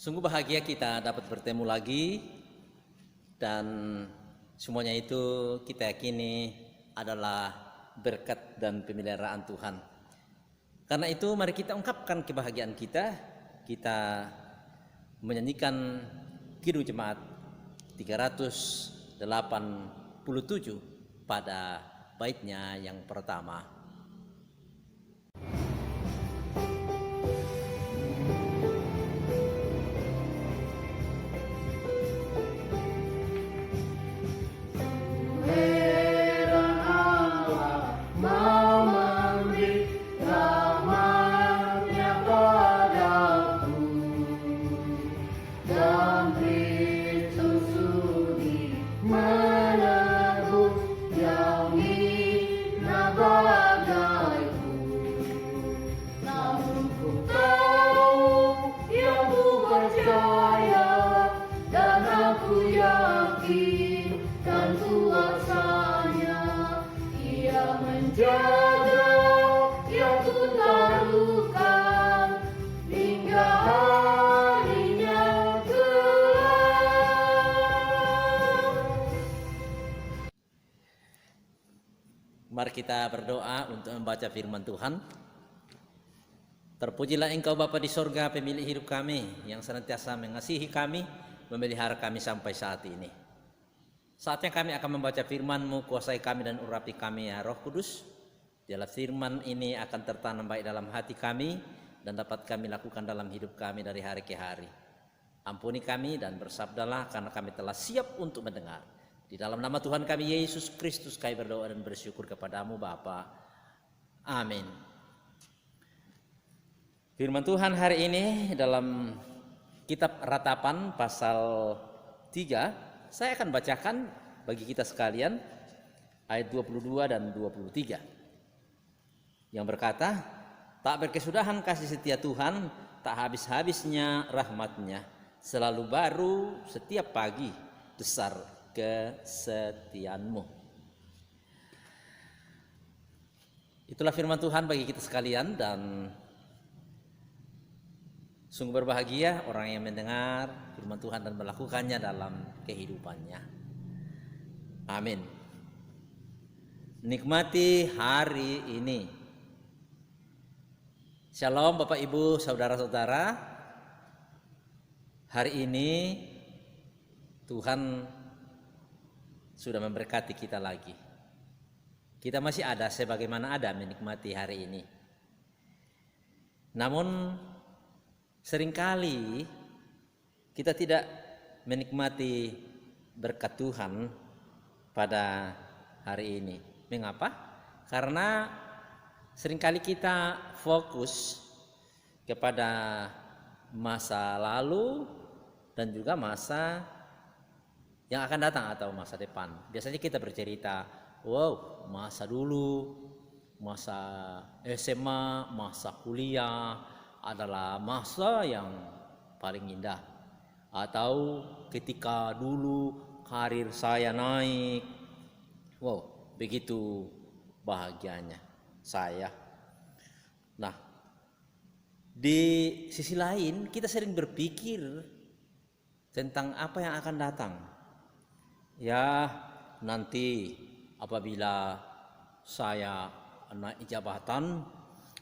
Sungguh bahagia kita dapat bertemu lagi, dan semuanya itu kita yakini adalah berkat dan pemeliharaan Tuhan. Karena itu mari kita ungkapkan kebahagiaan kita. Kita menyanyikan Kidung Jemaat 387 pada baitnya yang pertama. Mari kita berdoa untuk membaca firman Tuhan. Terpujilah Engkau Bapa di sorga, pemilik hidup kami, yang senantiasa mengasihi kami, memelihara kami sampai saat ini. Saatnya kami akan membaca firman-Mu, kuasai kami dan urapi kami ya Roh Kudus. Biarlah firman ini akan tertanam baik dalam hati kami dan dapat kami lakukan dalam hidup kami dari hari ke hari. Ampuni kami dan bersabdalah, karena kami telah siap untuk mendengar. Di dalam nama Tuhan kami Yesus Kristus kami berdoa dan bersyukur kepadamu Bapa. Amin. Firman Tuhan hari ini dalam kitab Ratapan pasal 3. Saya akan bacakan bagi kita sekalian ayat 22 dan 23. Yang berkata, tak berkesudahan kasih setia Tuhan, tak habis-habisnya rahmat-Nya, selalu baru setiap pagi, besar kesetiaan-Mu. Itulah firman Tuhan bagi kita sekalian, dan sungguh berbahagia orang yang mendengar firman Tuhan dan melakukannya dalam kehidupannya. Amin. Nikmati hari ini. Shalom Bapak Ibu, saudara-saudara. Hari ini Tuhan sudah memberkati kita lagi. Kita masih ada sebagaimana ada menikmati hari ini. Namun seringkali kita tidak menikmati berkat Tuhan pada hari ini. Mengapa? Karena seringkali kita fokus kepada masa lalu dan juga masa yang akan datang atau masa depan. Biasanya kita bercerita, wow, masa dulu, masa SMA, masa kuliah adalah masa yang paling indah. Atau ketika dulu karir saya naik, wow, begitu bahagianya saya. Nah, di sisi lain kita sering berpikir tentang apa yang akan datang. Ya, nanti apabila saya naik jabatan,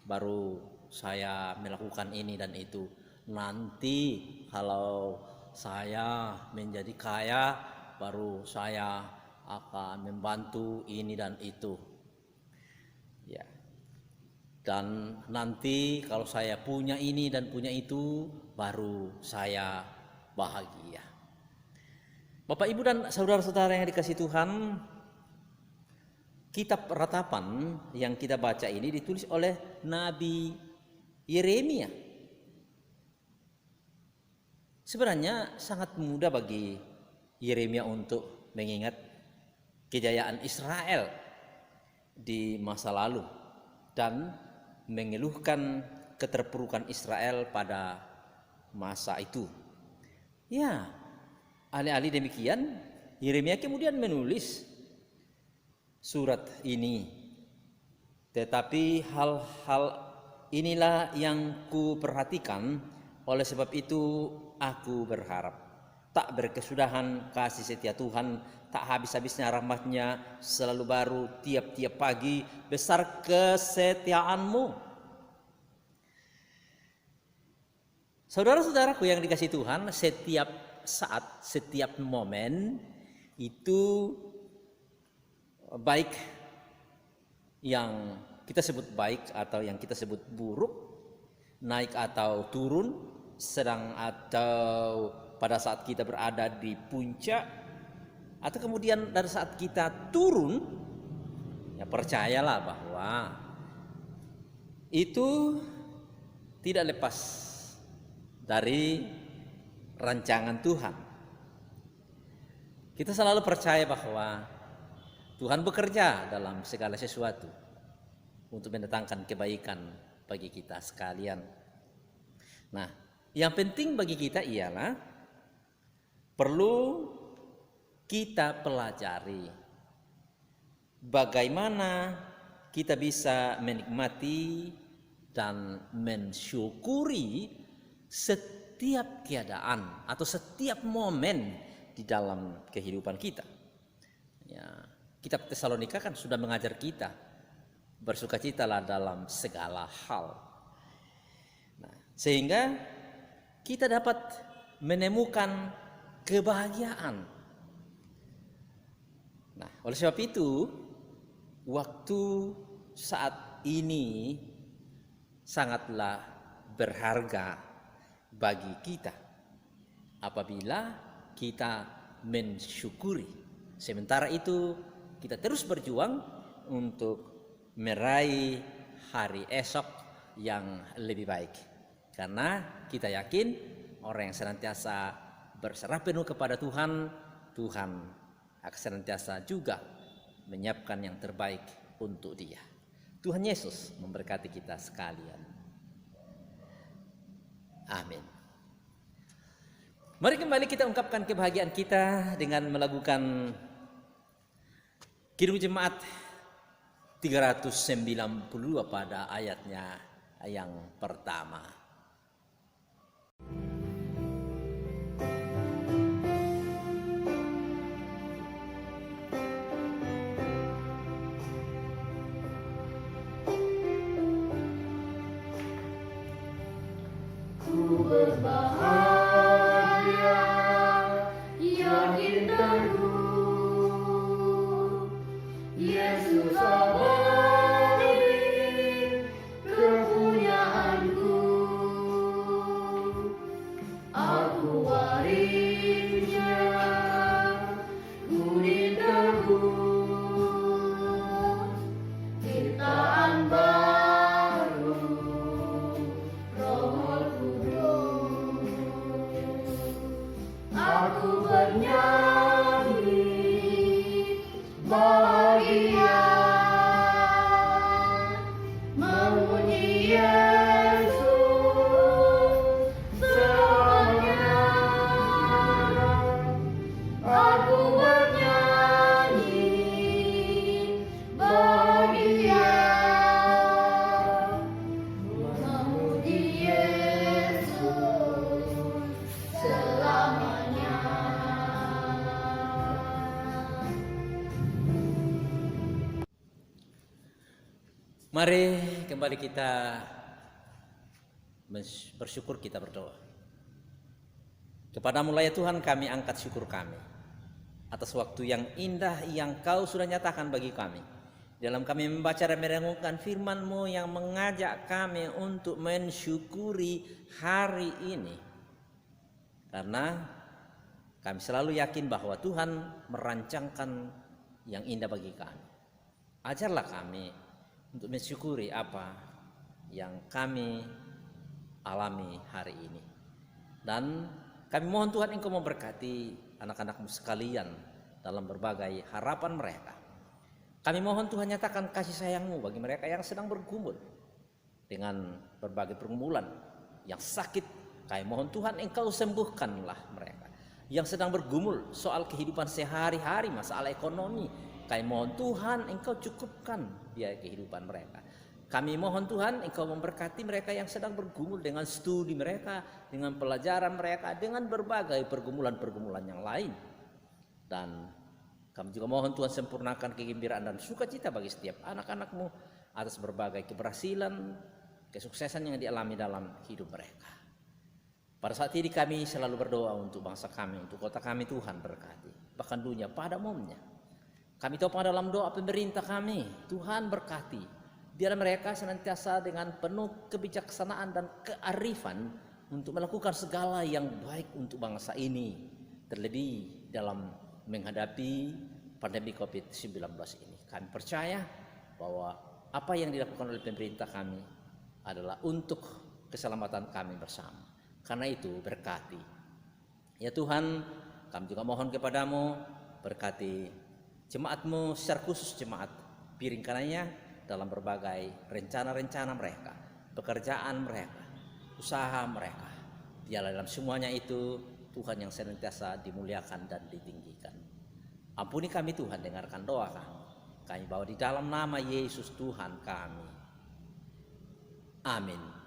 baru saya melakukan ini dan itu. Nanti kalau saya menjadi kaya, baru saya akan membantu ini dan itu. Ya. Dan nanti kalau saya punya ini dan punya itu, baru saya bahagia. Bapak Ibu dan saudara-saudara yang dikasihi Tuhan, kitab Ratapan yang kita baca ini ditulis oleh Nabi Yeremia. Sebenarnya sangat mudah bagi Yeremia untuk mengingat kejayaan Israel di masa lalu dan mengeluhkan keterpurukan Israel pada masa itu. Ya, alih-alih demikian, Yeremia kemudian menulis surat ini. Tetapi hal-hal inilah yang ku perhatikan Oleh sebab itu aku berharap tak berkesudahan kasih setia Tuhan, tak habis-habisnya rahmat-Nya selalu baru tiap-tiap pagi, besar kesetiaan-Mu. Saudara-saudaraku yang dikasihi Tuhan, setiap saat, setiap momen itu baik yang kita sebut baik atau yang kita sebut buruk, naik atau turun, sedang atau pada saat kita berada di puncak, atau kemudian dari saat kita turun, ya percayalah bahwa itu tidak lepas dari rancangan Tuhan. Kita selalu percaya bahwa Tuhan bekerja dalam segala sesuatu untuk mendatangkan kebaikan bagi kita sekalian. Nah, yang penting bagi kita ialah perlu kita pelajari bagaimana kita bisa menikmati dan mensyukuri setiap keadaan atau setiap momen di dalam kehidupan kita. Ya, Kitab Tesalonika kan sudah mengajar kita bersukacitalah dalam segala hal. Nah, sehingga kita dapat menemukan kebahagiaan. Nah, oleh sebab itu waktu saat ini sangatlah berharga bagi kita apabila kita mensyukuri. Sementara itu kita terus berjuang untuk meraih hari esok yang lebih baik. Karena kita yakin orang yang senantiasa berserah penuh kepada Tuhan, Tuhan akan senantiasa juga menyiapkan yang terbaik untuk dia. Tuhan Yesus memberkati kita sekalian. Amin. Mari kembali kita ungkapkan kebahagiaan kita dengan melakukan Kidung Jemaat 392 pada ayatnya yang pertama. Ku berbahagia yang indahku, Yesus abadi kepunyaanku. Aku warisnya, ku ditebus ciptaan baru, Roh Kudus. Aku bernyanyi bahagia, memuji Yesus selamanya. Aku bernyanyi bahagia, memuji Yesus selamanya. Mari kembali kita bersyukur, kita berdoa. Kepadamu lah ya Tuhan kami angkat syukur kami atas waktu yang indah yang Kau sudah nyatakan bagi kami. Dalam kami membaca dan merenungkan firman-Mu yang mengajak kami untuk mensyukuri hari ini. Karena kami selalu yakin bahwa Tuhan merancangkan yang indah bagi kami. Ajarlah kami untuk mensyukuri apa yang kami alami hari ini. Dan kami mohon Tuhan Engkau memberkati anak-anak-Mu sekalian dalam berbagai harapan mereka. Kami mohon Tuhan nyatakan kasih sayang-Mu bagi mereka yang sedang bergumul dengan berbagai pergumulan, yang sakit. Kami mohon Tuhan Engkau sembuhkanlah mereka. Yang sedang bergumul soal kehidupan sehari-hari, masalah ekonomi, kami mohon Tuhan Engkau cukupkan biaya kehidupan mereka. Kami mohon Tuhan Engkau memberkati mereka yang sedang bergumul dengan studi mereka, dengan pelajaran mereka, dengan berbagai pergumulan-pergumulan yang lain. Dan kami juga mohon Tuhan sempurnakan kegembiraan dan sukacita bagi setiap anak-anak-Mu atas berbagai keberhasilan, kesuksesan yang dialami dalam hidup mereka. Pada saat ini kami selalu berdoa untuk bangsa kami, untuk kota kami. Tuhan berkati, bahkan dunia pada umumnya. Kami topang dalam doa pemerintah kami, Tuhan berkati. Biar mereka senantiasa dengan penuh kebijaksanaan dan kearifan untuk melakukan segala yang baik untuk bangsa ini, terlebih dalam menghadapi pandemi COVID-19 ini. Kami percaya bahwa apa yang dilakukan oleh pemerintah kami adalah untuk keselamatan kami bersama. Karena itu berkati. Ya Tuhan, kami juga mohon kepadamu, berkati jemaat-Mu secara khusus jemaat Piring Kanaya dalam berbagai rencana-rencana mereka, pekerjaan mereka, usaha mereka. Biarlah dalam semuanya itu Tuhan yang senantiasa dimuliakan dan ditinggikan. Ampuni kami Tuhan, dengarkan doa kami. Kami bawa di dalam nama Yesus Tuhan kami. Amin.